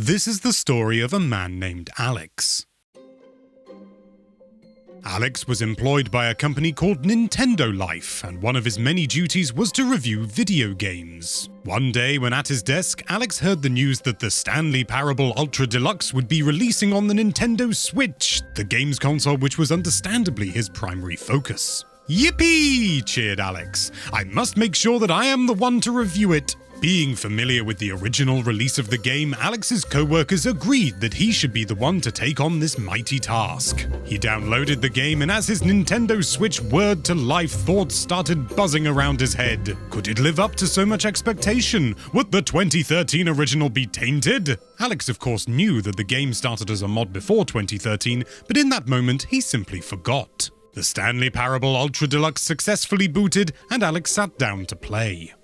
This is the story of a man named Alex. Alex was employed by a company called Nintendo Life, and one of his many duties was to review video games. One day when at his desk, Alex heard the news that the Stanley Parable Ultra Deluxe would be releasing on the Nintendo Switch, the games console which was understandably his primary focus. "Yippee!" cheered Alex. "I must make sure that I am the one to review it." Being familiar with the original release of the game, Alex's co-workers agreed that he should be the one to take on this mighty task. He downloaded the game, and as his Nintendo Switch word-to-life thoughts started buzzing around his head. Could it live up to so much expectation? Would the 2013 original be tainted? Alex, of course, knew that the game started as a mod before 2013, but in that moment, he simply forgot. The Stanley Parable Ultra Deluxe successfully booted, and Alex sat down to play.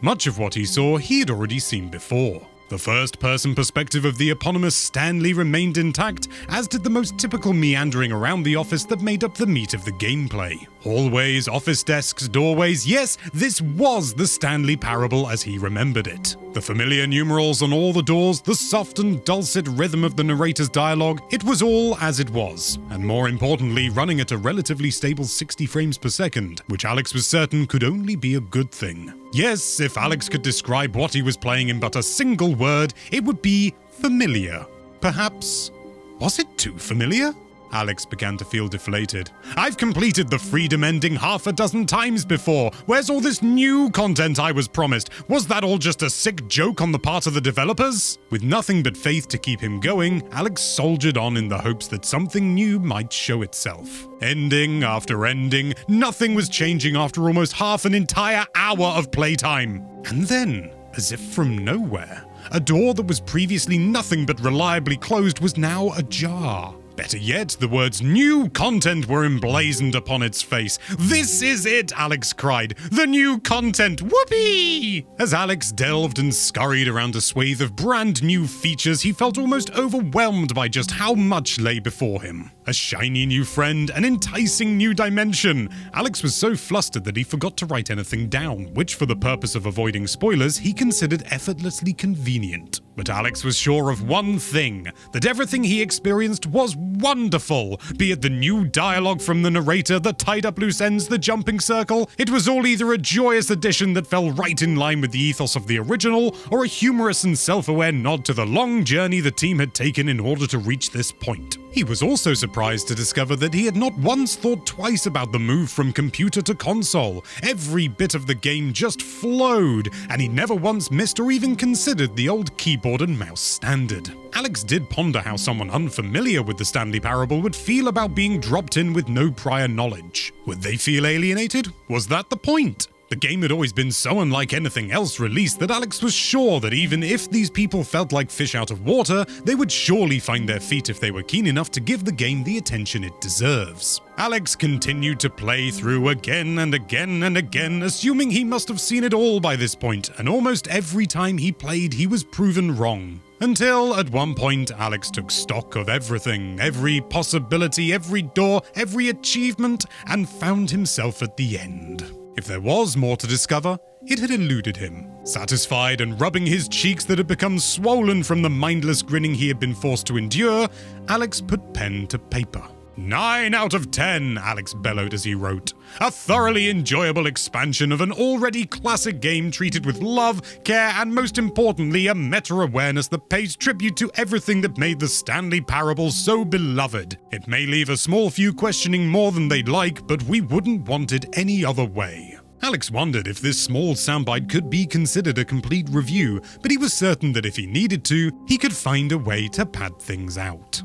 Much of what he saw, he had already seen before. The first-person perspective of the eponymous Stanley remained intact, as did the most typical meandering around the office that made up the meat of the gameplay. Hallways, office desks, doorways, yes, this was the Stanley Parable as he remembered it. The familiar numerals on all the doors, the soft and dulcet rhythm of the narrator's dialogue, it was all as it was, and more importantly, running at a relatively stable 60 frames per second, which Alex was certain could only be a good thing. Yes, if Alex could describe what he was playing in but a single word, it would be familiar. Perhaps, was it too familiar? Alex began to feel deflated. "I've completed the freedom ending half a dozen times before. Where's all this new content I was promised? Was that all just a sick joke on the part of the developers?" With nothing but faith to keep him going, Alex soldiered on in the hopes that something new might show itself. Ending after ending, nothing was changing after almost half an entire hour of playtime. And then, as if from nowhere, a door that was previously nothing but reliably closed was now ajar. Better yet, the words "new content" were emblazoned upon its face. "This is it!" Alex cried. "The new content! Whoopee!" As Alex delved and scurried around a swathe of brand new features, he felt almost overwhelmed by just how much lay before him. A shiny new friend, an enticing new dimension. Alex was so flustered that he forgot to write anything down, which for the purpose of avoiding spoilers, he considered effortlessly convenient. But Alex was sure of one thing, that everything he experienced was wonderful. Be it the new dialogue from the narrator, the tied-up loose ends, the jumping circle, it was all either a joyous addition that fell right in line with the ethos of the original, or a humorous and self-aware nod to the long journey the team had taken in order to reach this point. He was also surprised to discover that he had not once thought twice about the move from computer to console. Every bit of the game just flowed, and he never once missed or even considered the old keyboard and mouse standard. Alex did ponder how someone unfamiliar with the Stanley Parable would feel about being dropped in with no prior knowledge. Would they feel alienated? Was that the point? The game had always been so unlike anything else released that Alex was sure that even if these people felt like fish out of water, they would surely find their feet if they were keen enough to give the game the attention it deserves. Alex continued to play through again and again and again, assuming he must have seen it all by this point, and almost every time he played, he was proven wrong. Until, at one point, Alex took stock of everything, every possibility, every door, every achievement, and found himself at the end. If there was more to discover, it had eluded him. Satisfied and rubbing his cheeks that had become swollen from the mindless grinning he had been forced to endure, Alex put pen to paper. 9 out of 10, Alex bellowed as he wrote. A thoroughly enjoyable expansion of an already classic game treated with love, care, and most importantly, a meta-awareness that pays tribute to everything that made the Stanley Parable so beloved. It may leave a small few questioning more than they'd like, but we wouldn't want it any other way. Alex wondered if this small soundbite could be considered a complete review, but he was certain that if he needed to, he could find a way to pad things out.